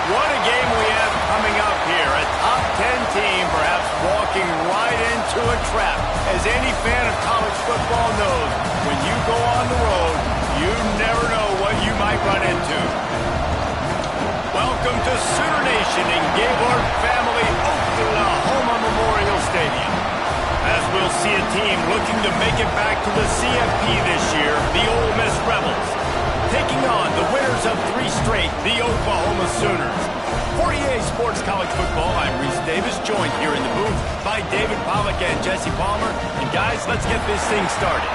What a game we have coming up here. A top 10 team perhaps walking right into a trap. As any fan of college football knows, when you go on the road, you never know what you might run into. Welcome to Sooner Nation in Gaylord Family Oklahoma Memorial Stadium. As we'll see a team looking to make it back to the CFP this year, the Ole Miss Rebels. Taking on the winners of 3 straight, the Oklahoma Sooners. For EA Sports College Football, I'm Reese Davis, joined here in the booth by David Pollack and Jesse Palmer. And guys, let's get this thing started.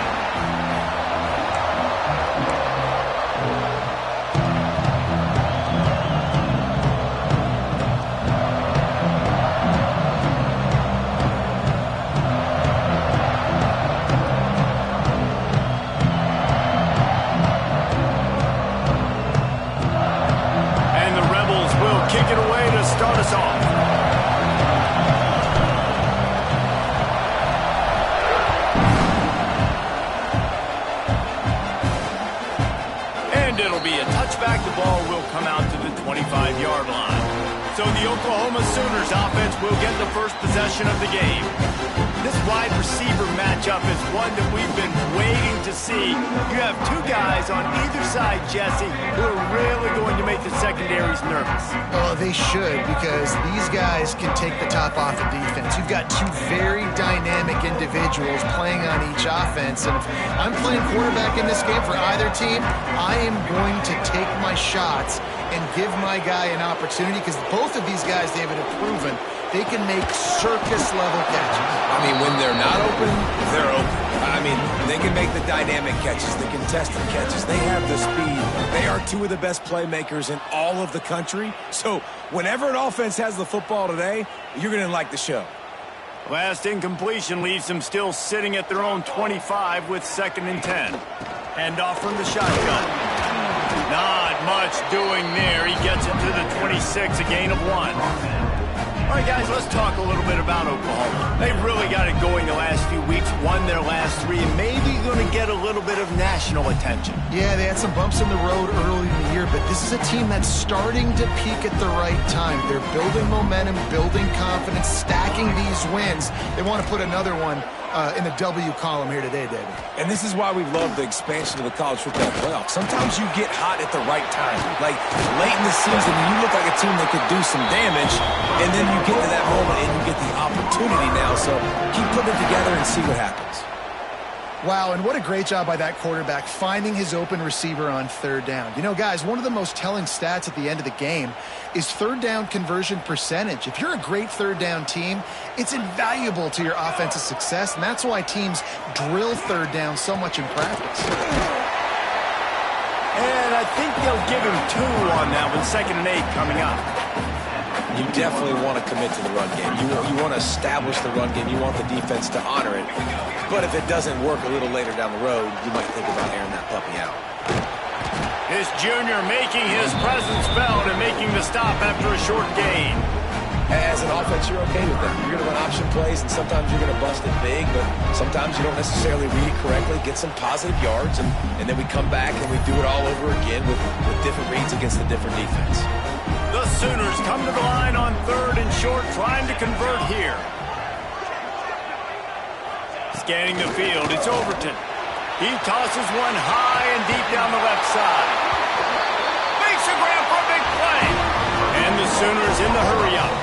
So the Oklahoma Sooners offense will get the first possession of the game. This wide receiver matchup is one that we've been waiting to see. You have 2 guys on either side, Jesse, who are really going to make the secondaries nervous. Oh, they should, because these guys can take the top off of defense. You've got 2 very dynamic individuals playing on each offense, and if I'm playing quarterback in this game for either team, I am going to take my shots and give my guy an opportunity, because both of these guys, David, have proven they can make circus-level catches. I mean, when they're not open, they're open. I mean, they can make the dynamic catches, the contested catches. They have the speed. They are 2 of the best playmakers in all of the country. So whenever an offense has the football today, you're going to like the show. Last incompletion leaves them still sitting at their own 25 with 2nd and 10. Hand off from the shotgun. Not much doing there. He gets it to the 26, a gain of 1. All right, guys, let's talk a little bit about Oklahoma. They've really got it going the last few weeks, won their last 3, and maybe going to get a little bit of national attention. Yeah, they had some bumps in the road early in the year, but this is a team that's starting to peak at the right time. They're building momentum, building confidence, stacking these wins. They want to put another one in the W column here today, David. And this is why we love the expansion of the college football playoff. Sometimes you get hot at the right time. Like late in the season, you look like a team that could do some damage, and then you get to that moment and you get the opportunity now. So keep putting it together and see what happens. Wow, and what a great job by that quarterback finding his open receiver on 3rd down. You know, guys, one of the most telling stats at the end of the game is 3rd down conversion percentage. If you're a great 3rd down team, it's invaluable to your offensive success, and that's why teams drill 3rd down so much in practice. And I think they'll give him 2 on that with 2nd and 8 coming up. You definitely want to commit to the run game. You want to establish the run game. You want the defense to honor it. But if it doesn't work a little later down the road, you might think about airing that puppy out. This junior making his presence felt and making the stop after a short gain. As an offense, you're okay with that. You're going to run option plays, and sometimes you're going to bust it big, but sometimes you don't necessarily read it correctly, get some positive yards, and then we come back and we do it all over again with different reads against a different defense. The Sooners come to the line on 3rd and short, trying to convert here. Scanning the field, it's Overton. He tosses one high and deep down the left side. Makes a grab for a big play. And the Sooners in the hurry-up.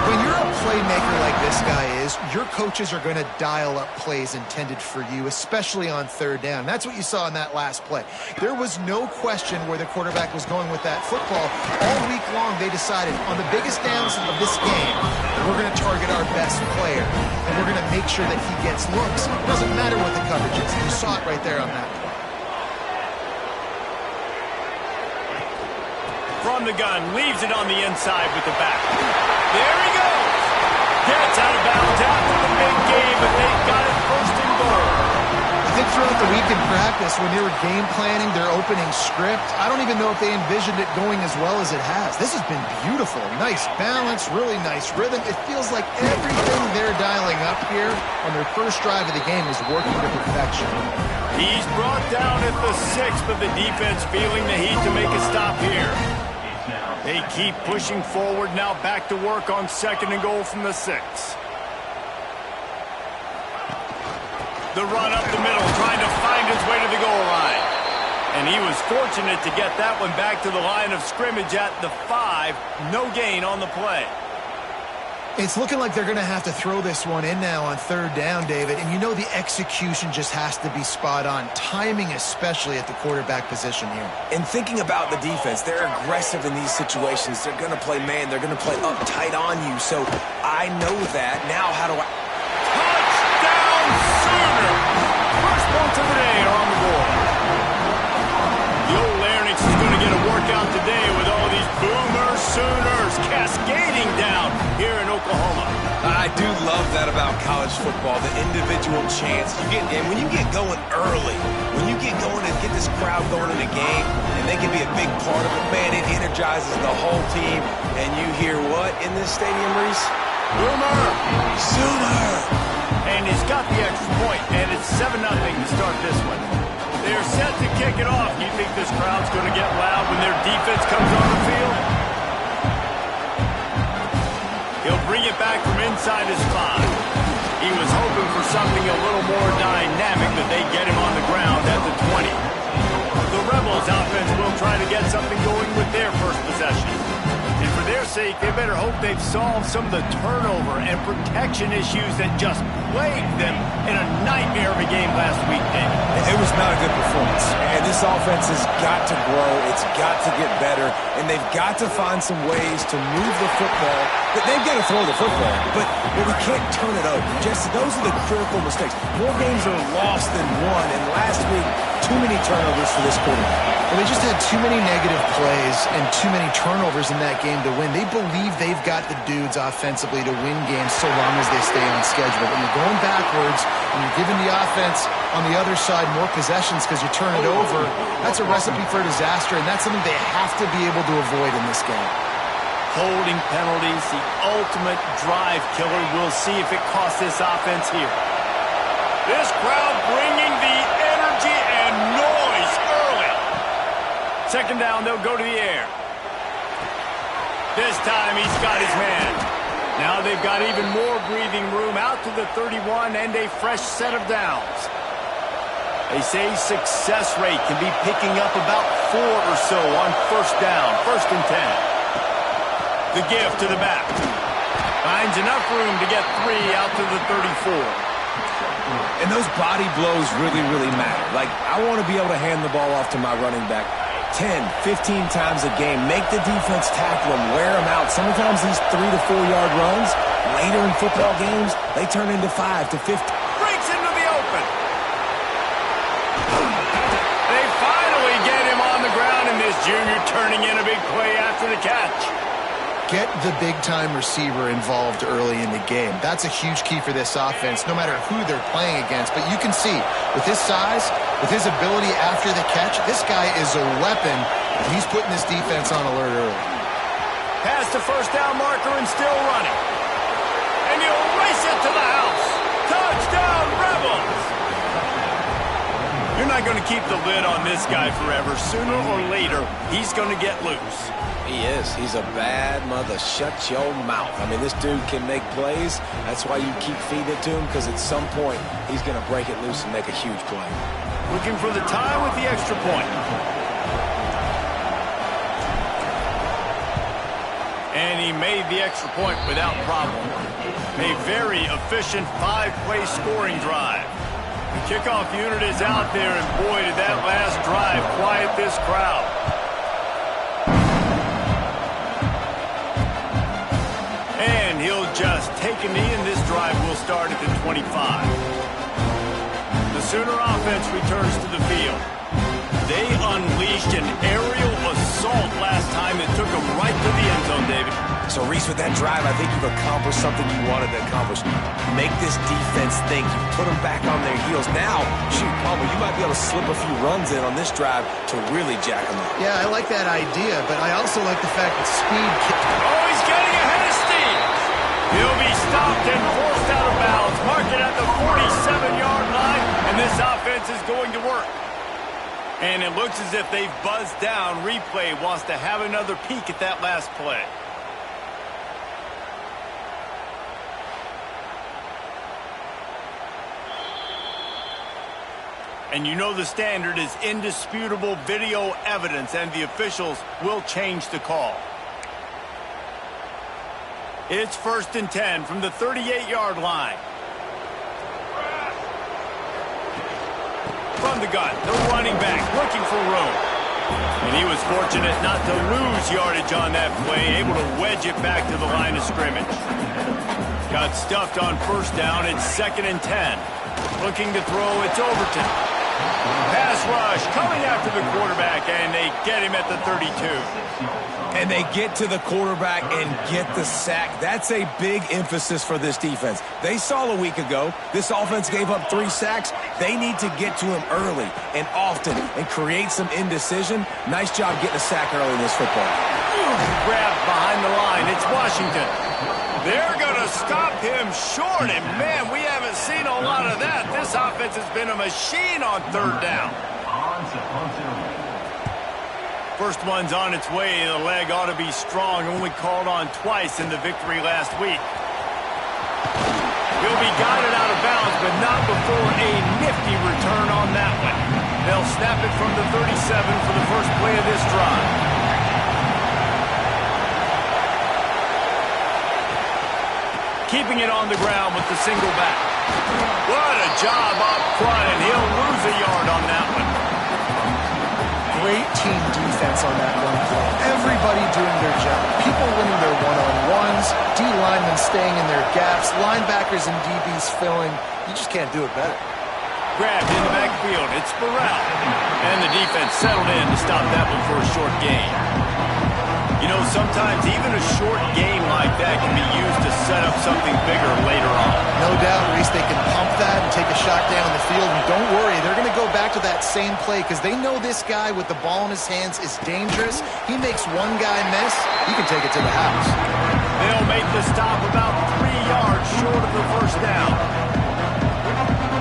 When you're a playmaker like this guy is, your coaches are going to dial up plays intended for you, especially on 3rd down. That's what you saw in that last play. There was no question where the quarterback was going with that football. All week long, they decided on the biggest downs of this game, we're going to target our best player, and we're going to make sure that he gets looks. It doesn't matter what the coverage is. You saw it right there on that play. From the gun, leaves it on the inside with the back. There he goes. Gets out of bounds after the big game, but they got it 1st and goal. I think throughout the week in practice, when they were game planning their opening script, I don't even know if they envisioned it going as well as it has. This has been beautiful. Nice balance, really nice rhythm. It feels like everything they're dialing up here on their first drive of the game is working to perfection. He's brought down at the 6th, but the defense feeling the heat to make a stop here. They keep pushing forward, now back to work on 2nd and goal from the 6. The run up the middle, trying to find his way to the goal line. And he was fortunate to get that one back to the line of scrimmage at the 5. No gain on the play. It's looking like they're going to have to throw this one in now on 3rd down, David. And you know the execution just has to be spot on. Timing especially at the quarterback position here. And thinking about the defense, they're aggressive in these situations. They're going to play man. They're going to play up tight on you. So I know that. Now how do I... Touchdown Sooner! First points of the day are on the board. The old Larynx is going to get a workout today with all these Boomer Sooners cascading down here in Oklahoma. I do love that about college football, the individual chance you get. And when you get going early, when you get going and get this crowd going in a game, and they can be a big part of it, man, it energizes the whole team. And you hear what in this stadium, Reese? Boomer! Sooner! And he's got the extra point, and it's 7-0 to start this one. They're set to kick it off. Do you think this crowd's going to get loud when their defense comes on the field? He'll bring it back from inside his 5. He was hoping for something a little more dynamic, but they get him on the ground at the 20. The Rebels offense will try to get something going with their first possession. And for their sake, they better hope they've solved some of the turnover and protection issues that just plagued them in a nightmare of a game last week, David. It was not a good performance. And this offense has got to grow. It's got to get better. And they've got to find some ways to move the football. But they've got to throw the football. But we can't turn it over. Just those are the critical mistakes. More games are lost than won. And last week, too many turnovers for this quarterback. Well, they just had too many negative plays and too many turnovers in that game to win. They believe they've got the dudes offensively to win games so long as they stay on schedule. When you're going backwards and you're giving the offense on the other side more possessions because you turn it over, that's a recipe for disaster, and that's something they have to be able to avoid in this game. Holding penalties, the ultimate drive killer. We'll see if it costs this offense here. This crowd bringing the energy and noise early. 2nd down, they'll go to the air. This time he's got his man. Now they've got even more breathing room out to the 31 and a fresh set of downs. They say success rate can be picking up about 4 or so on 1st down, 1st and 10. The give to the back. Finds enough room to get 3 out to the 34. And those body blows really, really matter. Like, I want to be able to hand the ball off to my running back 10, 15 times a game. Make the defense tackle them, wear them out. Sometimes these 3 to 4 yard runs, later in football games, they turn into 5 to 15. Breaks into the open. They finally get him on the ground, and this junior turning in a big play after the catch. Get the big-time receiver involved early in the game. That's a huge key for this offense, no matter who they're playing against. But you can see, with his size, with his ability after the catch, this guy is a weapon, and he's putting this defense on alert early. Past the 1st down marker and still running. And he'll race it to the house. Touchdown, Rebels! You're not going to keep the lid on this guy forever. Sooner or later, he's going to get loose. He is. He's a bad mother. Shut your mouth. I mean, this dude can make plays. That's why you keep feeding it to him, because at some point, he's going to break it loose and make a huge play. Looking for the tie with the extra point. And he made the extra point without problem. A very efficient 5-play scoring drive. The kickoff unit is out there, and boy, did that last drive quiet this crowd. And he'll just take a knee, and this drive will start at the 25. The Sooner offense returns to the field. They unleashed an aerial assault last time that took them right to the end zone, David. So, Reese, with that drive, I think you've accomplished something you wanted to accomplish. Make this defense think. You put them back on their heels. Now, shoot, Palmer, you might be able to slip a few runs in on this drive to really jack them up. Yeah, I like that idea, but I also like the fact that speed... Oh, he's getting ahead of steam. He'll be stopped and forced out of bounds. Mark it at the 47-yard line, and this offense is going to work. And it looks as if they've buzzed down. Replay wants to have another peek at that last play. And you know the standard is indisputable video evidence, and the officials will change the call. It's 1st and 10 from the 38-yard line. From the gun, the running back looking for room. And he was fortunate not to lose yardage on that play, able to wedge it back to the line of scrimmage. Got stuffed on 1st down. It's 2nd and 10. Looking to throw, it's Overton. Pass rush coming after the quarterback, and they get him at the 32. And they get to the quarterback and get the sack. That's a big emphasis for this defense. They saw a week ago, this offense gave up 3 sacks. They need to get to him early and often and create some indecision. Nice job getting a sack early in this football. Grabbed behind the line. It's Washington. They're going to stop him short, and man, we haven't seen a lot of that. This offense has been a machine on 3rd down. First one's on its way. The leg ought to be strong. Only called on twice in the victory last week. He'll be guided out of bounds, but not before a nifty return on that one. They'll snap it from the 37 for the first play of this drive. Keeping it on the ground with the single back. What a job up front, and he'll lose a yard on that one. Great team defense on that one play. Everybody doing their job. People winning their one-on-ones, D-linemen staying in their gaps, linebackers and DBs filling. You just can't do it better. Grabbed in the backfield. It's Burrell. And the defense settled in to stop that one for a short gain. You know, sometimes even a short game like that can be used to set up something bigger later on. No doubt, Reese, they can pump that and take a shot down the field. And don't worry, they're going to go back to that same play because they know this guy with the ball in his hands is dangerous. He makes one guy miss, you can take it to the house. They'll make the stop about 3 yards short of the first down.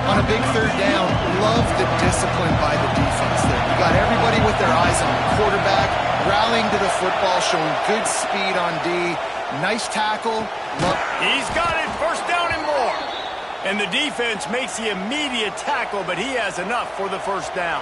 On a big 3rd down, love the discipline by the defense there. You got everybody with their eyes on the quarterback, rallying to the football, showing good speed on D. Nice tackle. He's got it, 1st down and more. And the defense makes the immediate tackle, but he has enough for the 1st down.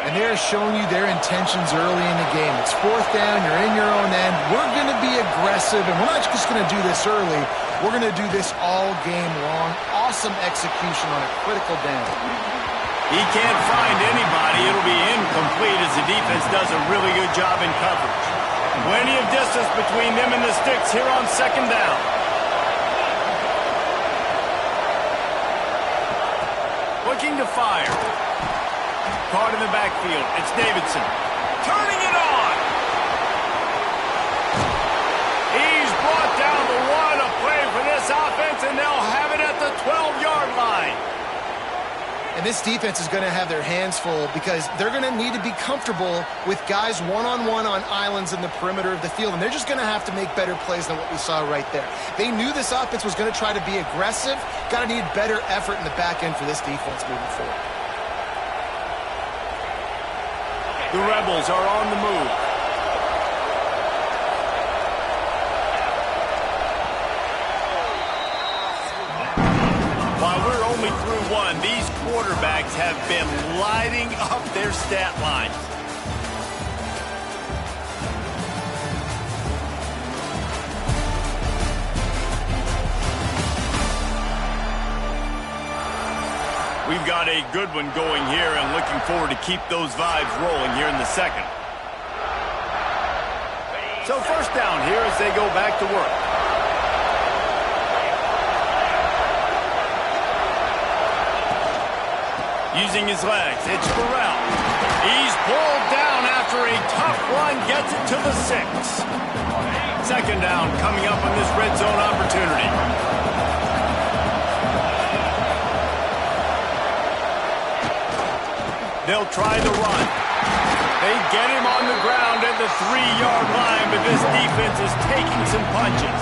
And they're showing you their intentions early in the game. It's 4th down, you're in your own end. We're going to be aggressive, and we're not just going to do this early. We're going to do this all game long. Awesome execution on a critical down. He can't find anybody. It'll be incomplete as the defense does a really good job in coverage. Plenty of distance between them and the sticks here on 2nd down. Looking to fire. Caught in the backfield. It's Davidson. Turning it on. He's brought down the one. A play for this offense, and they'll have it at the 12-yard line. And this defense is going to have their hands full because they're going to need to be comfortable with guys one-on-one on islands in the perimeter of the field, and they're just going to have to make better plays than what we saw right there. They knew this offense was going to try to be aggressive. Got to need better effort in the back end for this defense moving forward. The Rebels are on the move. While we're only through one, these quarterbacks have been lighting up their stat lines. We've got a good one going here and looking forward to keep those vibes rolling here in the 2nd. So 1st down here as they go back to work. Using his legs, it's Burrell. He's pulled down after a tough run, gets it to the 6. 2nd down coming up on this red zone opportunity. They'll try the run. They get him on the ground at the 3-yard line, but this defense is taking some punches.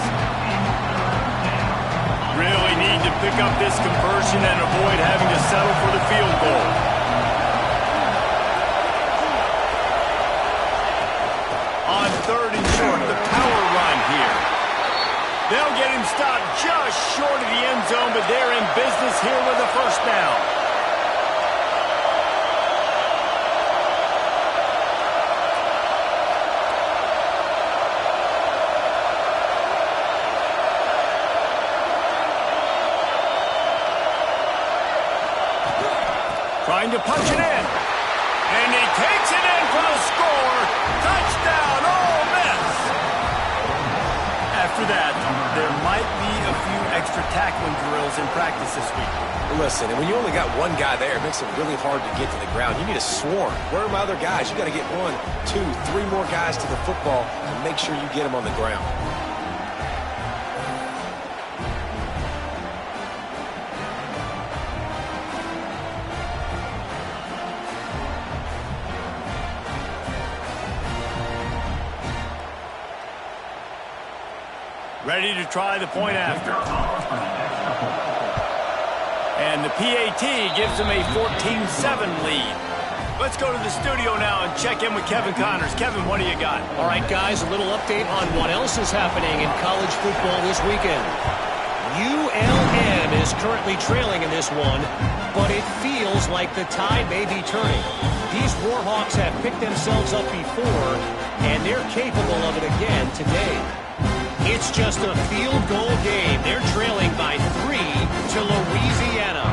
Really need to pick up this conversion and avoid having to settle for the field goal. first down. Trying to punch it in. And he takes it in for the score. Touchdown, Ole Miss. After that, there might be a few extra tackling drills in practice this week. Listen, and when you only got one guy there, it makes it really hard to get to the ground. You need a swarm. Where are my other guys? You got to get 1, 2, 3 more guys to the football and make sure you get them on the ground. Ready to try the point after. And the PAT gives them a 14-7 lead. Let's go to the studio now and check in with Kevin Connors. Kevin, what do you got? All right, guys, a little update on what else is happening in college football this weekend. ULM is currently trailing in this one, but it feels like the tide may be turning. These Warhawks have picked themselves up before, and they're capable of it again today. It's just a field goal game. They're trailing by 3 to Louisiana.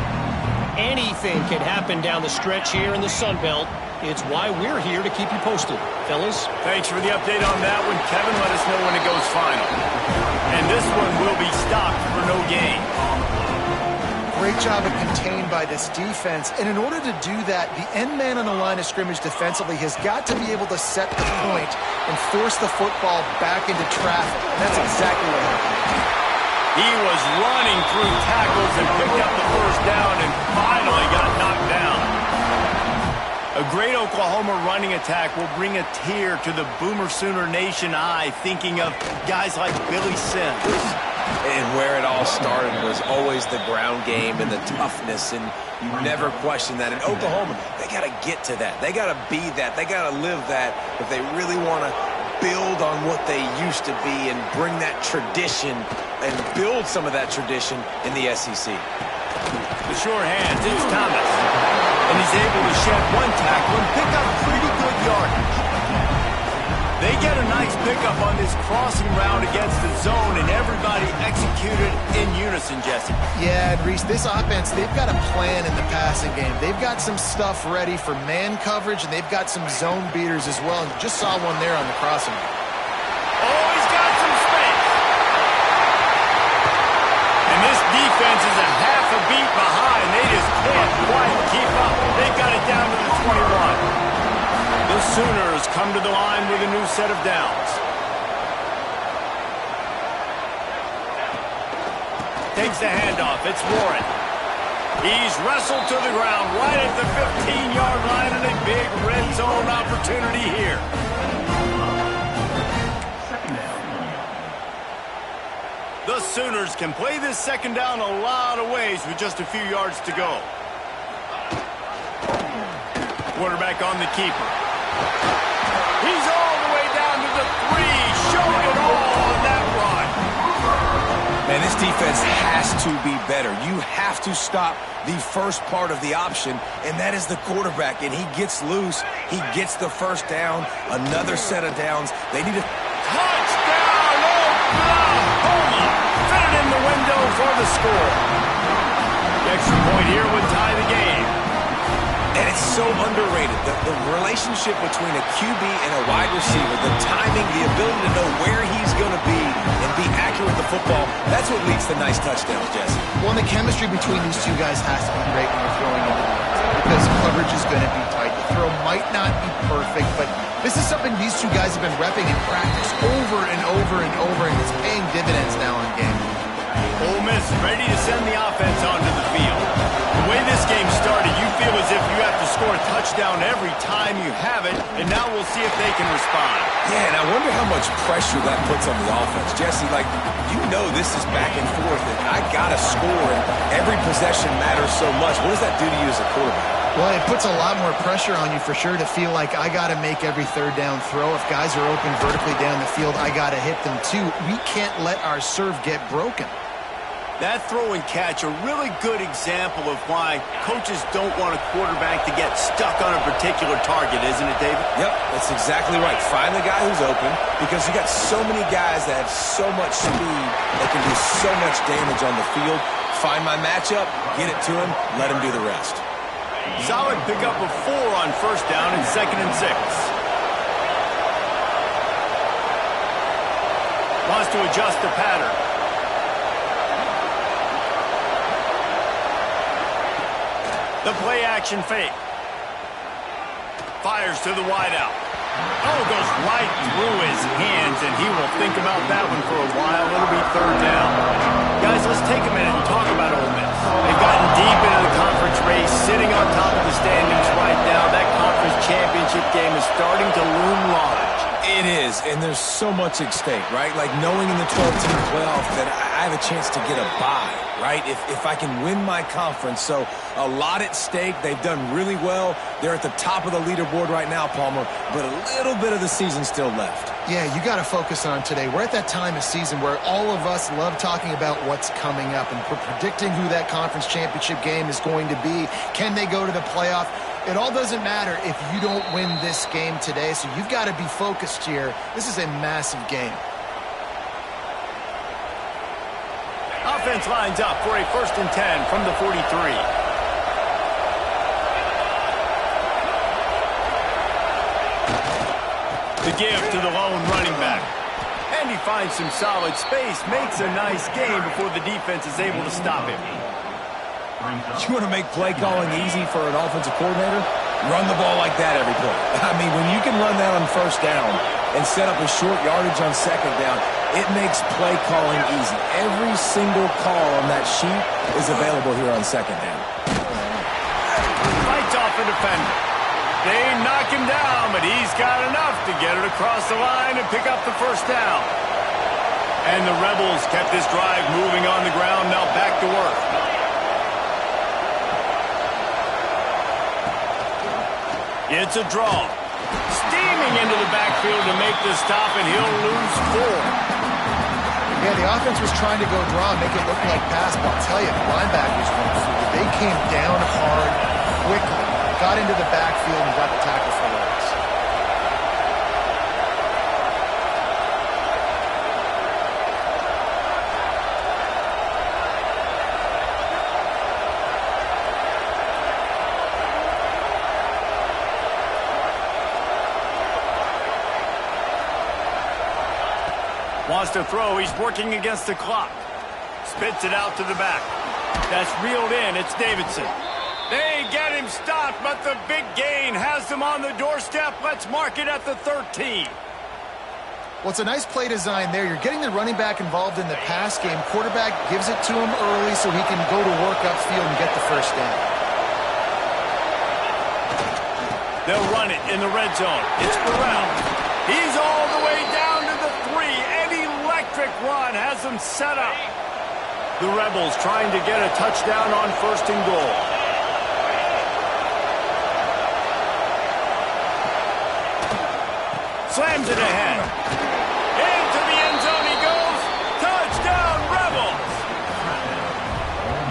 Anything can happen down the stretch here in the Sun Belt. It's why we're here to keep you posted. Fellas? Thanks for the update on that one. Kevin, let us know when it goes final. And this one will be stopped for no gain. Great job of contained by this defense. And in order to do that, the end man on the line of scrimmage defensively has got to be able to set the point and force the football back into traffic. And that's exactly what happened. He was running through tackles and picked up the first down and finally got knocked down. A great Oklahoma running attack will bring a tear to the Boomer Sooner Nation eye, thinking of guys like Billy Sims. And where it all started was always the ground game and the toughness, and you never question that. In Oklahoma, they got to get to that. They got to be that. They got to live that if they really want to build on what they used to be and bring that tradition and build some of that tradition in the SEC. The sure hands, it's Thomas. And he's able to shed one tackle and pick up pretty good yardage. They get a nice pickup on this crossing route against the zone, and everybody executed in unison, Jesse. Yeah, and Reese, this offense, they've got a plan in the passing game. They've got some stuff ready for man coverage, and they've got some zone beaters as well. And you just saw one there on the crossing route. Oh, he's got some space. And this defense is a half a beat behind. They just can't quite keep up. They've got it down to the 21. The Sooners come to the line with a new set of downs. Takes the handoff. It's Warren. He's wrestled to the ground right at the 15-yard line, and a big red zone opportunity here. The Sooners can play this second down a lot of ways with just a few yards to go. Quarterback on the keeper. He's all the way down to the 3, showing it all on that run. Man, this defense has to be better. You have to stop the first part of the option, and that is the quarterback. And he gets loose. He gets the first down. Another set of downs. They need a touchdown, Oklahoma! Fit it in the window for the score. The extra point here would tie the game. And it's so underrated. The relationship between a QB and a wide receiver, the timing, the ability to know where he's going to be and be accurate with the football, that's what leads to nice touchdowns, Jesse. Well, and the chemistry between these two guys has to be great when you're throwing into the ends, because coverage is going to be tight. The throw might not be perfect, but this is something these two guys have been repping in practice over and over and over, and it's paying dividends now in game. Ole Miss ready to send the offense onto the field. The way this game started, you feel as if you have to score a touchdown every time you have it, and now we'll see if they can respond. Yeah, and I wonder how much pressure that puts on the offense. Jesse, like, you know this is back and forth, and I got to score, and every possession matters so much. What does that do to you as a quarterback? Well, it puts a lot more pressure on you for sure to feel like I got to make every third down throw. If guys are open vertically down the field, I got to hit them too. We can't let our serve get broken. That throw and catch, a really good example of why coaches don't want a quarterback to get stuck on a particular target, isn't it, David? Yep, that's exactly right. Find the guy who's open, because you got so many guys that have so much speed that can do so much damage on the field. Find my matchup, get it to him, let him do the rest. Solid pickup of 4 on first down and 2nd and 6. Wants to adjust the pattern. The play-action fake. Fires to the wideout. Oh, goes right through his hands, and he will think about that one for a while. It'll be 3rd down. Guys, let's take a minute and talk about Ole Miss. They've gotten deep into the conference race, sitting on top of the standings right now. That conference championship game is starting to loom large. It is, and there's so much at stake, right? Like knowing in the 12-team playoff that I have a chance to get a bye, right? If I can win my conference. So a lot at stake. They've done really well. They're at the top of the leaderboard right now, Palmer, but a little bit of the season still left. Yeah, you got to focus on today. We're at that time of season where all of us love talking about what's coming up and predicting who that conference championship game is going to be. Can they go to the playoff? It all doesn't matter if you don't win this game today, so you've got to be focused here. This is a massive game. Offense lines up for a 1st and 10 from the 43. The give to the lone running back. And he finds some solid space, makes a nice gain before the defense is able to stop him. You want to make play calling easy for an offensive coordinator? Run the ball like that every play. I mean, when you can run that on first down and set up a short yardage on second down, it makes play calling easy. Every single call on that sheet is available here on second down. Fights off a defender. They knock him down, but he's got enough to get it across the line and pick up the first down. And the Rebels kept this drive moving on the ground, now back to work. It's a draw. Steaming into the backfield to make the stop, and he'll lose 4. Yeah, the offense was trying to go draw and make it look like pass, but I'll tell you, the linebackers went through. They came down hard, quickly, got into the backfield, and got the tackle for loss. Wants to throw. He's working against the clock. Spits it out to the back. That's reeled in. It's Davidson. They get him stopped, but the big gain has them on the doorstep. Let's mark it at the 13. Well, it's a nice play design there. You're getting the running back involved in the pass game. Quarterback gives it to him early so he can go to work upfield and get the first down. They'll run it in the red zone. It's Burrell. He's all the way down to the 3. An electric run has them set up. The Rebels trying to get a touchdown on 1st and goal. Slams it ahead. Into the end zone he goes. Touchdown, Rebels!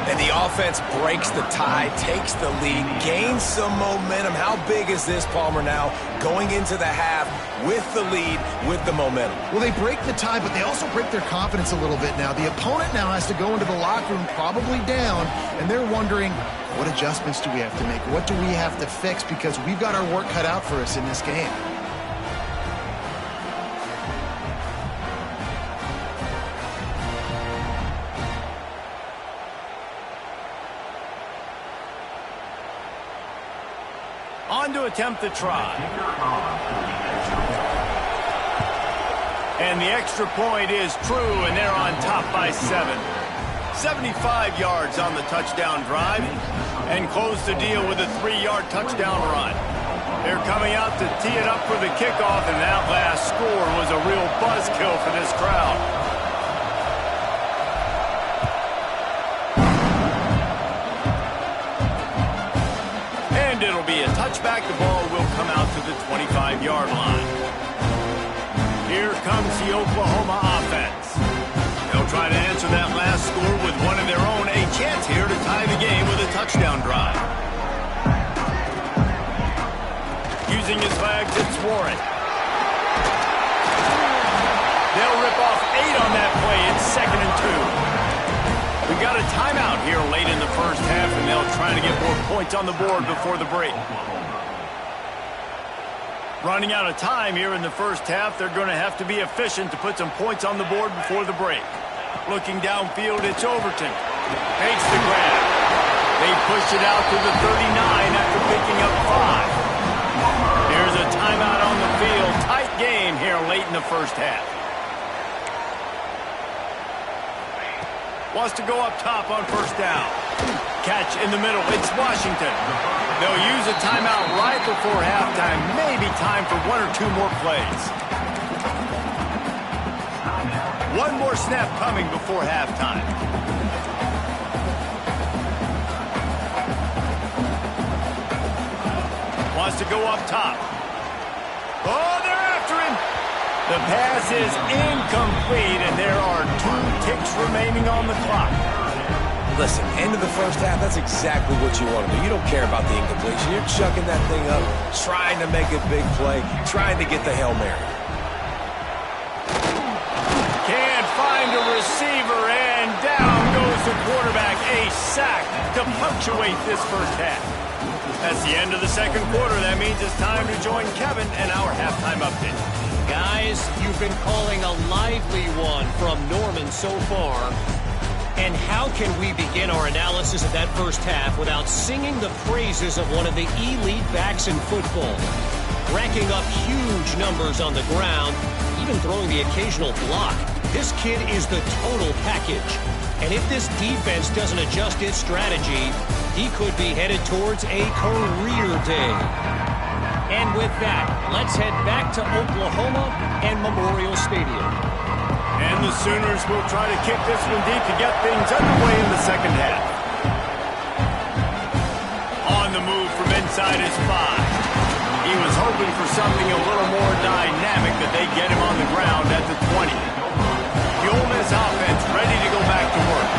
And the offense breaks the tie, takes the lead, gains some momentum. How big is this, Palmer, now going into the half with the lead, with the momentum? Well, they break the tie, but they also break their confidence a little bit now. The opponent now has to go into the locker room probably down, and they're wondering, what adjustments do we have to make? What do we have to fix? Because we've got our work cut out for us in this game. On to attempt the try. And the extra point is true, and they're on top by 7. 75 yards on the touchdown drive, and close the deal with a 3-yard touchdown run. They're coming out to tee it up for the kickoff, and that last score was a real buzzkill for this crowd. And it'll be a touchback. The ball will come out to the 25-yard line. Here comes the Oklahoma offense. They'll try to answer that last score with one of their own. A chance here to tie the game with a touchdown drive. Using his legs, it's Warren. They'll rip off 8 on that play. It's 2nd and 2. We got a timeout here late in the first half, and they'll try to get more points on the board before the break. Running out of time here in the first half, they're going to have to be efficient to put some points on the board before the break. Looking downfield, it's Overton. Makes the grab. They push it out to the 39 after picking up 5. Here's a timeout on the field. Tight game here late in the first half. Wants to go up top on first down. Catch in the middle. It's Washington. They'll use a timeout right before halftime. Maybe time for 1 or 2 more plays. One more snap coming before halftime. Wants to go up top. Oh, they're after him. The pass is incomplete, and there are 2 ticks remaining on the clock. Listen, end of the first half, that's exactly what you want to do. You don't care about the incompletion. You're chucking that thing up, trying to make a big play, trying to get the Hail Mary. Can't find a receiver, and down goes the quarterback. A sack to punctuate this first half. That's the end of the second quarter. That means it's time to join Kevin and our halftime update. Guys, you've been calling a lively one from Norman so far. And how can we begin our analysis of that first half without singing the praises of one of the elite backs in football? Racking up huge numbers on the ground, even throwing the occasional block. This kid is the total package. And if this defense doesn't adjust its strategy, he could be headed towards a career day. And with that, let's head back to Oklahoma and Memorial Stadium. And the Sooners will try to kick this one deep to get things underway in the second half. On the move from inside his 5. He was hoping for something a little more dynamic, that they get him on the ground at the 20. The Ole Miss offense ready to go back to work.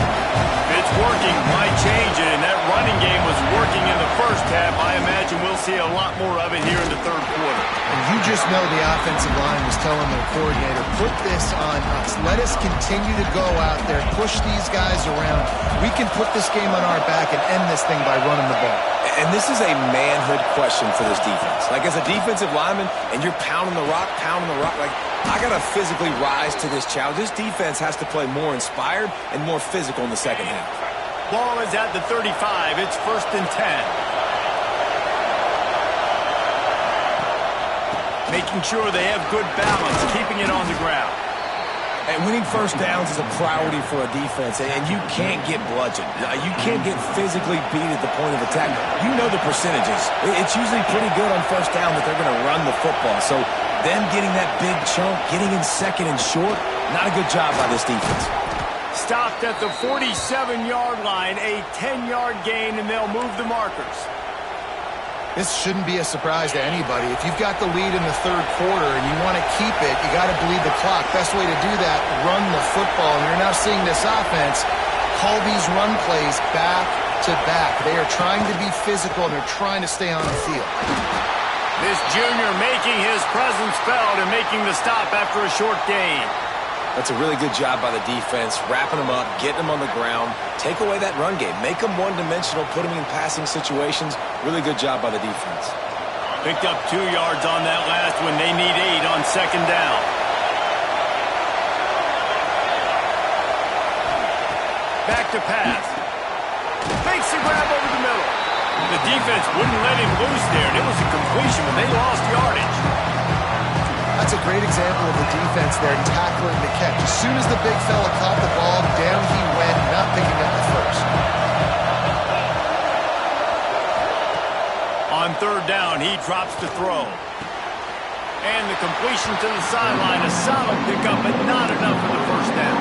It's working, might change it, and that running game was working in the first half. I imagine we'll see a lot more of it here in the third quarter. And you just know the offensive line was telling their coordinator, put this on us. Let us continue to go out there, push these guys around. We can put this game on our back and end this thing by running the ball. And this is a manhood question for this defense. Like, as a defensive lineman, and you're pounding the rock, like, I got to physically rise to this challenge. This defense has to play more inspired and more physical in the second half. Ball is at the 35. It's 1st and 10. Making sure they have good balance, keeping it on the ground. And winning first downs is a priority for a defense, and you can't get bludgeoned. You can't get physically beat at the point of attack. You know the percentages. It's usually pretty good on first down that they're going to run the football. So them getting that big chunk, getting in second and short, not a good job by this defense. Stopped at the 47-yard line, a 10-yard gain, and they'll move the markers. This shouldn't be a surprise to anybody. If you've got the lead in the third quarter and you want to keep it, you got to bleed the clock. Best way to do that, run the football. And you're now seeing this offense call these run plays back to back. They are trying to be physical, and they're trying to stay on the field. This junior making his presence felt and making the stop after a short gain. That's a really good job by the defense, wrapping them up, getting them on the ground, take away that run game, make them one-dimensional, put them in passing situations. Really good job by the defense. Picked up 2 yards on that last one. They need 8 on second down. Back to pass. Makes the grab over the middle. The defense wouldn't let him loose there, and it was a completion, but they lost yardage. That's a great example of the defense there tackling the catch. As soon as the big fella caught the ball, down he went, not picking up the first. On third down, he drops to throw. And the completion to the sideline, a solid pickup, but not enough for the first down.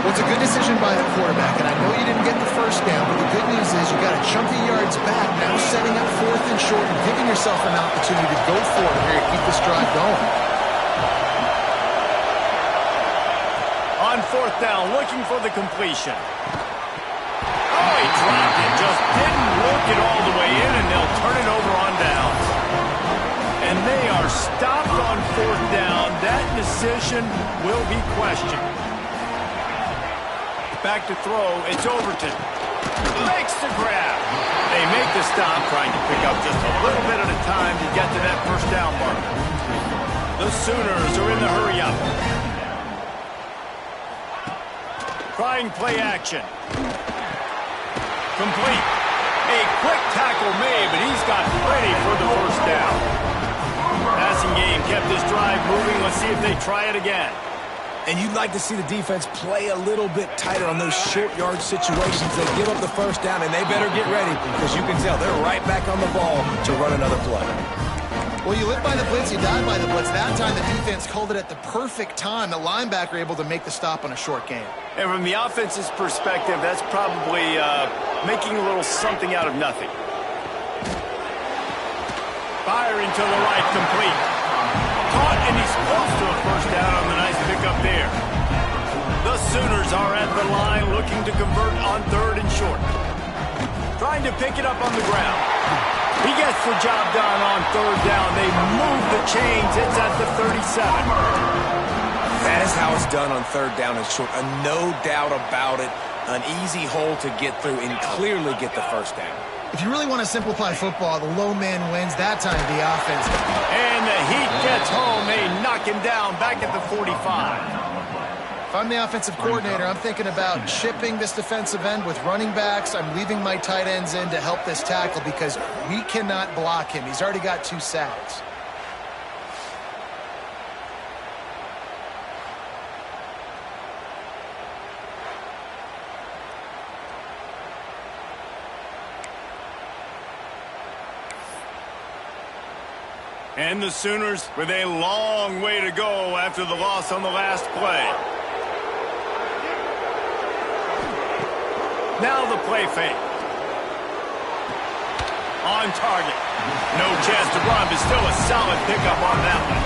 Well, it's a good decision by the quarterback, and I know you didn't get the first down, but the good news is you got a chunk of yards back, now setting up 4th and short and giving yourself an opportunity to go for it here to keep this drive going. On fourth down, looking for the completion. Oh, he dropped it. Just didn't look it all the way in, and they'll turn it over on downs. And they are stopped on fourth down. That decision will be questioned. Back to throw. It's Overton. Makes the grab. They make the stop, trying to pick up just a little bit at a time to get to that first down marker. The Sooners are in the hurry-up. Trying play action. Complete. A quick tackle made, but he's got ready for the first down. Passing game kept this drive moving. Let's see if they try it again. And you'd like to see the defense play a little bit tighter on those short yard situations. They give up the first down, and they better get ready because you can tell they're right back on the ball to run another play. Well, you live by the blitz, you die by the blitz. That time the defense called it at the perfect time. The linebacker able to make the stop on a short gain. And from the offense's perspective, that's probably making a little something out of nothing. Firing to the right, complete. Caught, and he's close to a first down on the nice pickup there. The Sooners are at the line looking to convert on third and short. Trying to pick it up on the ground. He gets the job done on third down. They move the chains. It's at the 37. That is how it's done on third down and short. No doubt about it. An easy hole to get through and clearly get the first down. If you really want to simplify football, the low man wins. That time the offense. And the Heat gets home. They knock him down back at the 45. If I'm the offensive coordinator, I'm thinking about shipping this defensive end with running backs. I'm leaving my tight ends in to help this tackle because we cannot block him. He's already got 2 sacks. And the Sooners with a long way to go after the loss on the last play. Now the play fake. On target. No chance to run, but still a solid pickup on that one.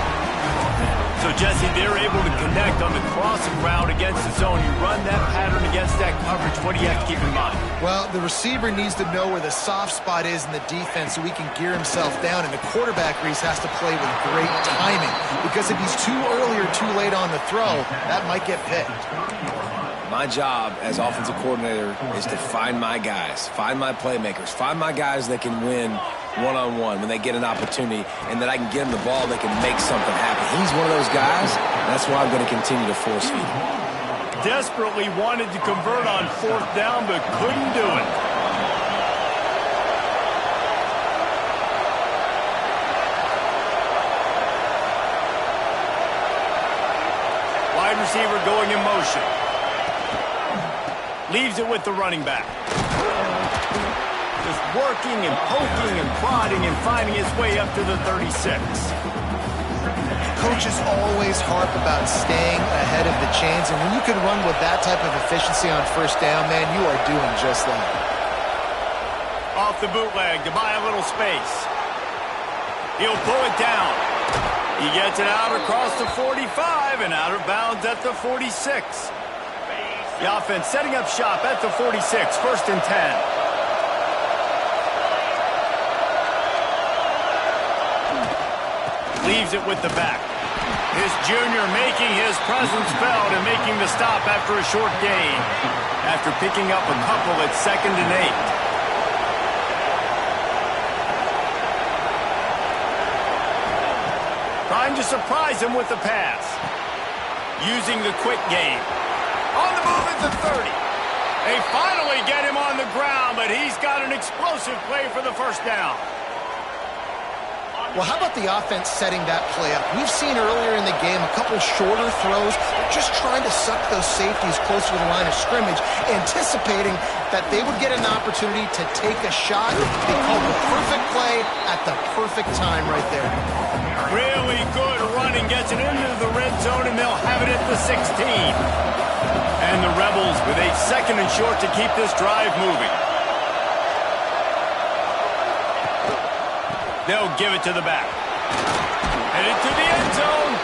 So, Jesse, they're able to connect on the crossing route against the zone. You run that pattern against that coverage. What do you have to keep in mind? Well, the receiver needs to know where the soft spot is in the defense so he can gear himself down. And the quarterback, Reese, has to play with great timing. Because if he's too early or too late on the throw, that might get picked. My job as offensive coordinator is to find my guys, find my playmakers, find my guys that can win one-on-one when they get an opportunity, and that I can get them the ball that can make something happen. He's one of those guys. That's why I'm going to continue to force feed him. Desperately wanted to convert on fourth down, but couldn't do it. Wide receiver going in motion. Leaves it with the running back. Just working and poking and prodding and finding his way up to the 36. Coaches always harp about staying ahead of the chains, and when you can run with that type of efficiency on first down, man, you are doing just that. Off the bootleg to buy a little space. He'll pull it down. He gets it out across the 45 and out of bounds at the 46. The offense setting up shop at the 46, first and 10. Leaves it with the back. His junior making his presence felt and making the stop after a short gain. After picking up a couple at 2nd and 8. Trying to surprise him with the pass. Using the quick game. On the move at the 30. They finally get him on the ground, but he's got an explosive play for the first down. Well, how about the offense setting that play up? We've seen earlier in the game a couple shorter throws, just trying to suck those safeties closer to the line of scrimmage, anticipating that they would get an opportunity to take a shot. They called the perfect play at the perfect time right there. Really good running, gets it into the red zone, and they'll have it at the 16. And the Rebels with a 2nd and short to keep this drive moving. They'll give it to the back. Headed to the end zone.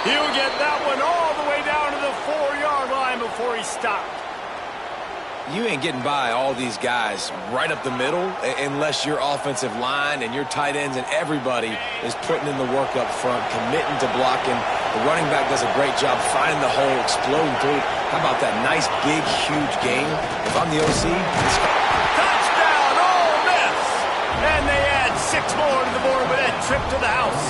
He'll get that one all the way down to the 4-yard line before You ain't getting by all these guys right up the middle unless your offensive line and your tight ends and everybody is putting in the work up front, committing to blocking. The running back does a great job finding the hole, exploding through. How about that nice, big, huge game? If I'm the OC, touchdown, Ole Miss! And they add 6 more to the board with that trip to the house.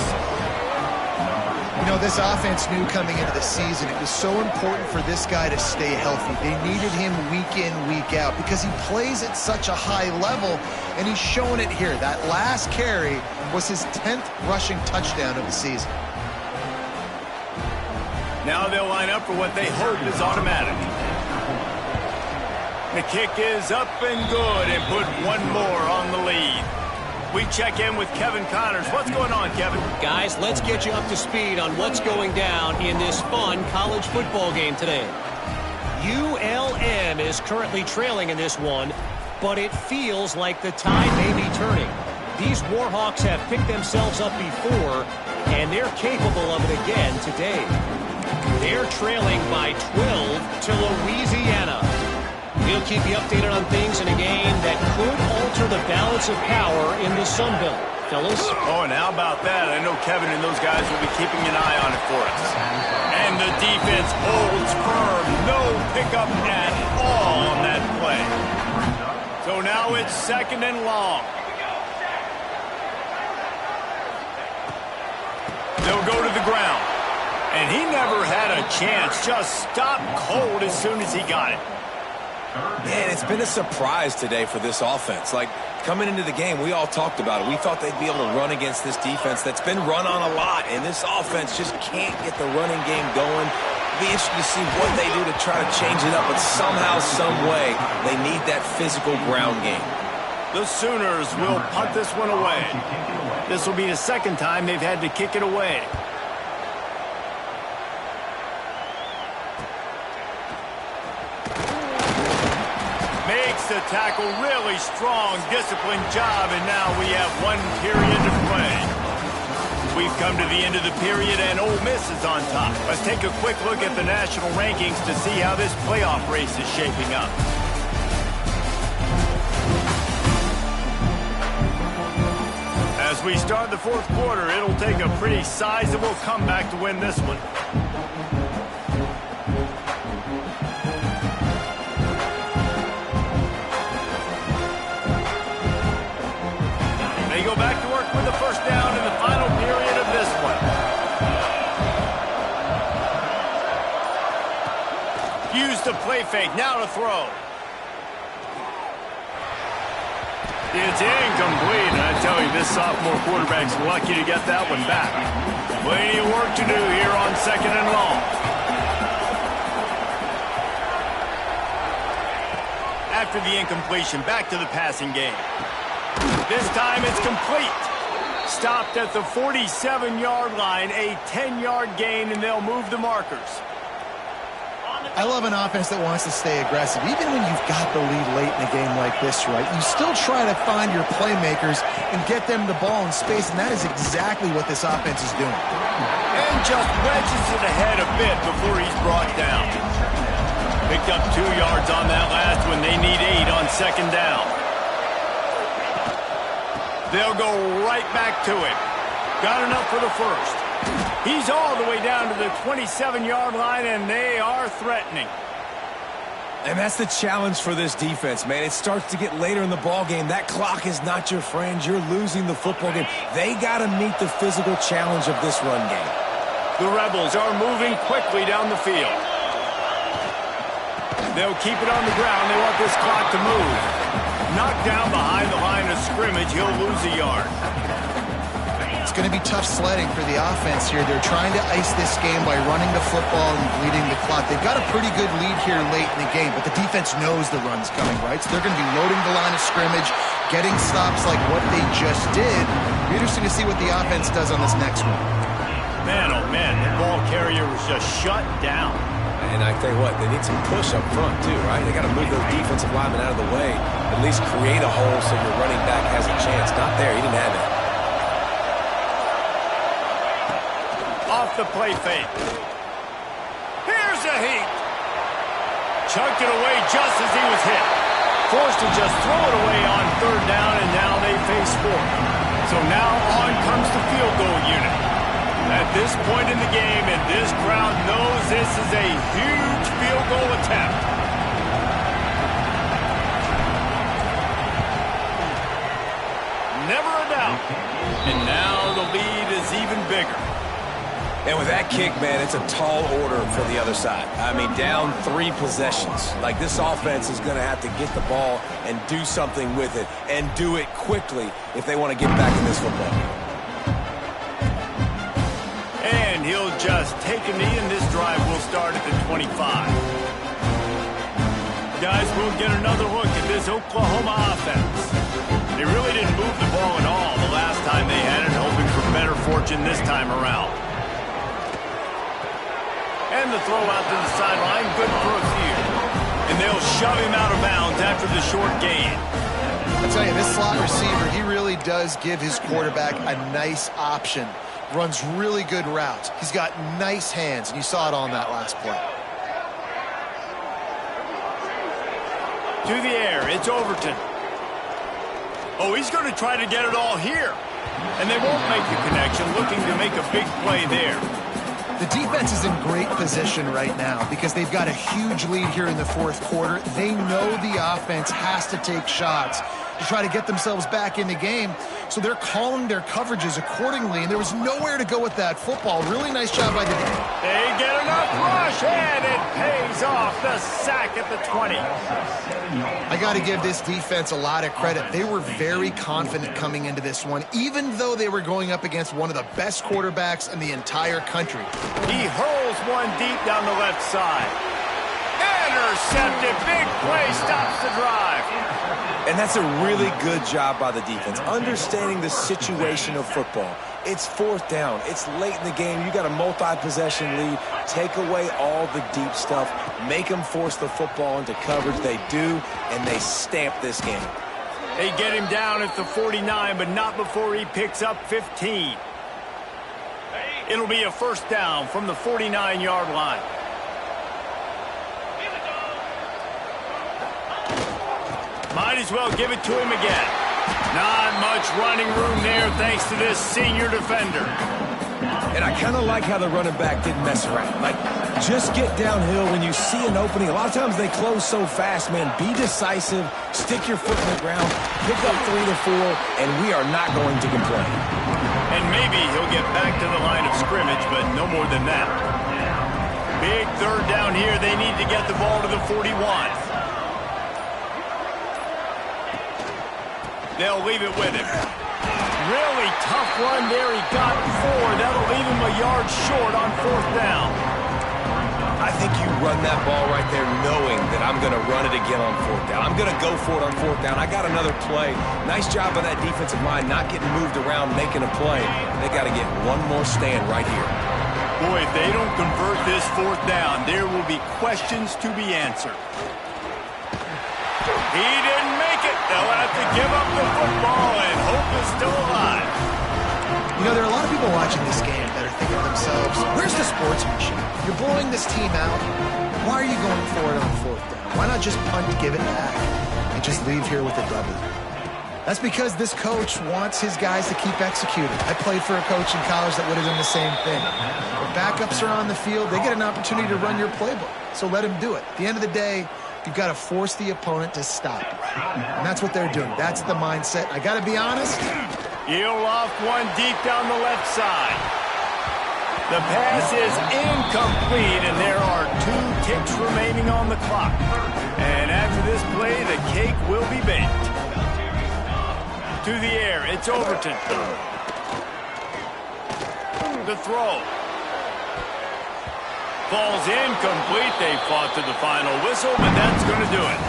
You know, this offense knew coming into the season it was so important for this guy to stay healthy. They needed him week in, week out because he plays at such a high level, and he's showing it here. That last carry was his 10th rushing touchdown of the season. Now they'll line up for what they hope is automatic. The kick is up and good and put one more on the lead. We check in with Kevin Connors. What's going on, Kevin? Guys, let's get you up to speed on what's going down in this fun college football game today. ULM is currently trailing in this one, but it feels like the tide may be turning. These Warhawks have picked themselves up before, and they're capable of it again today. They're trailing by 12 to Louisiana. We'll keep you updated on things in a game that could alter the balance of power in the Sun Belt. Fellas? Oh, and how about that? I know Kevin and those guys will be keeping an eye on it for us. And the defense holds firm. No pickup at all on that play. So now it's 2nd and long. They'll go to the ground. And he never had a chance. Just stopped cold as soon as he got it. Man, it's been a surprise today for this offense. Like, coming into the game, we all talked about it. We thought they'd be able to run against this defense that's been run on a lot, and this offense just can't get the running game going. It'll be interesting to see what they do to try to change it up, but somehow, some way, they need that physical ground game. The Sooners will punt this one away. This will be the 2nd time they've had to kick it away. Makes the tackle, really strong, disciplined job, and now we have 1 period to play. We've come to the end of the period, and Ole Miss is on top. Let's take a quick look at the national rankings to see how this playoff race is shaping up. As we start the 4th quarter, it'll take a pretty sizable comeback to win this one. They go back to work with the 1st down in the final period of this one. Use the play fake, now to throw. It's incomplete, and I tell you, this sophomore quarterback's lucky to get that one back. Plenty of work to do here on 2nd and long. After the incompletion, back to the passing game. This time it's complete. Stopped at the 47-yard line, a 10-yard gain, and they'll move the markers. I love an offense that wants to stay aggressive. Even when you've got the lead late in a game like this, right, you still try to find your playmakers and get them the ball in space, and that is exactly what this offense is doing. And just wedges it ahead a bit before he's brought down. Picked up 2 yards on that last one. They need 8 on 2nd down. They'll go right back to it. Got enough for the 1st. He's all the way down to the 27-yard line, and they are threatening. And that's the challenge for this defense, man. It starts to get later in the ball game. That clock is not your friend. You're losing the football game. They got to meet the physical challenge of this run game. The Rebels are moving quickly down the field. They'll keep it on the ground. They want this clock to move. Knocked down behind the line of scrimmage. He'll lose a yard. It's going to be tough sledding for the offense here. They're trying to ice this game by running the football and bleeding the clock. They've got a pretty good lead here late in the game, but the defense knows the run's coming, right? So they're going to be loading the line of scrimmage, getting stops like what they just did. It'll be interesting to see what the offense does on this next one. Man, oh man, the ball carrier was just shut down. And I tell you what, they need some push up front too, right? They got to move those defensive linemen out of the way, at least create a hole so your running back has a chance. Not there, he didn't have it. Off the play fake. Here's a heat. chucked it away just as he was hit. Forced to just throw it away on third down, and now they face fourth. So now on comes the field goal unit. At this point in the game, and this crowd knows this is a huge field goal attempt. Never a doubt. And now the lead is even bigger. And with that kick, man, it's a tall order for the other side. I mean, down 3 possessions. Like, this offense is going to have to get the ball and do something with it, and do it quickly if they want to get back in this football game. And he'll just take a knee, and this drive will start at the 25. Guys, we'll get another look at this Oklahoma offense. They really didn't move the ball at all the last time they had it, hoping for better fortune this time around. And the throw out to the sideline, good for a few. And they'll shove him out of bounds after the short gain. I'll tell you, this slot receiver, he really does give his quarterback a nice option. Runs really good routes. He's got nice hands, and you saw it on that last play. To the air, it's Overton. Oh, he's going to try to get it all here. And they won't make the connection, looking to make a big play there. The defense is in great position right now because they've got a huge lead here in the fourth quarter. They know the offense has to take shots to try to get themselves back in the game. So they're calling their coverages accordingly, and there was nowhere to go with that football. Really nice job by the defense. They get enough rush, and it pays off. The sack at the 20. I got to give this defense a lot of credit. They were very confident coming into this one, even though they were going up against one of the best quarterbacks in the entire country. He hurls one deep down the left side. Intercepted. Big play stops the drive. And that's a really good job by the defense, understanding the situation of football. It's fourth down. It's late in the game. You got a multi-possession lead. Take away all the deep stuff. Make them force the football into coverage. They do, and they stamp this game. They get him down at the 49, but not before he picks up 15. It'll be a first down from the 49-yard line. Might as well give it to him again. Not much running room there thanks to this senior defender. And I kind of like how the running back didn't mess around. Like, just get downhill when you see an opening. A lot of times they close so fast, man. Be decisive. Stick your foot in the ground. Pick up 3 to 4, and we are not going to complain. And maybe he'll get back to the line of scrimmage, but no more than that. Big third down here. They need to get the ball to the 41. They'll leave it with him. Really tough run there. He got 4. That'll leave him a yard short on fourth down. I think you run that ball right there knowing that I'm going to run it again on fourth down. I'm going to go for it on fourth down. I got another play. Nice job by that defensive line not getting moved around, making a play. They got to get one more stand right here. Boy, if they don't convert this fourth down, there will be questions to be answered. He didn't make it. They'll have to give up the football, and hope is still alive. You know, there are a lot of people watching this game that are thinking to themselves, where's the sportsmanship? You're blowing this team out. Why are you going for it on fourth down? Why not just punt, give it back, and just leave here with a W? That's because this coach wants his guys to keep executing. I played for a coach in college that would have done the same thing. When backups are on the field, they get an opportunity to run your playbook, so let him do it. At the end of the day, you've got to force the opponent to stop. And that's what they're doing. That's the mindset. I got to be honest. He'll off one deep down the left side. The pass is incomplete, and there are 2 ticks remaining on the clock. And after this play, the cake will be baked. To the air, it's Overton. The throw. Falls incomplete. They fought to the final whistle, but that's going to do it.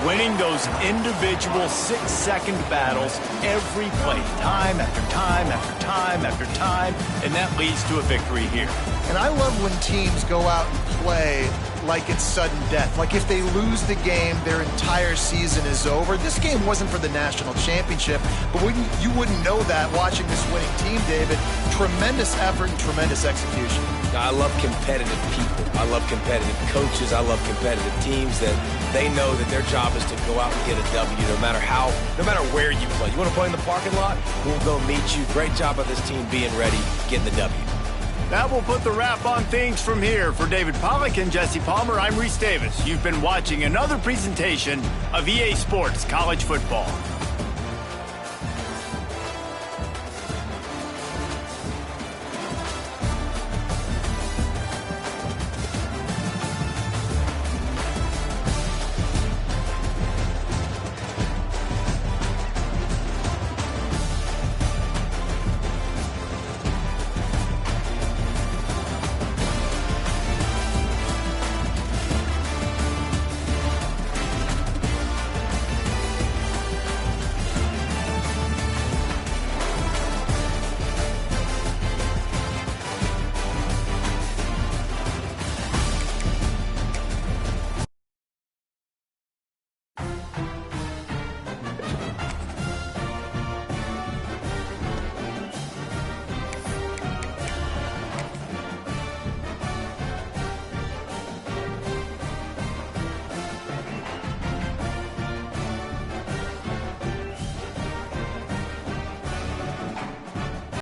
Winning those individual 6-second battles every play, time after time after time after time, and that leads to a victory here. And I love when teams go out and play like it's sudden death. Like if they lose the game, their entire season is over. This game wasn't for the national championship, but you wouldn't know that watching this winning team, David. Tremendous effort and tremendous execution. I love competitive people. I love competitive coaches. I love competitive teams that they know that their job is to go out and get a W no matter where you play. You want to play in the parking lot? We'll go meet you. Great job by this team being ready, getting the W. That will put the wrap on things from here. For David Pollack and Jesse Palmer, I'm Reese Davis. You've been watching another presentation of EA Sports College Football.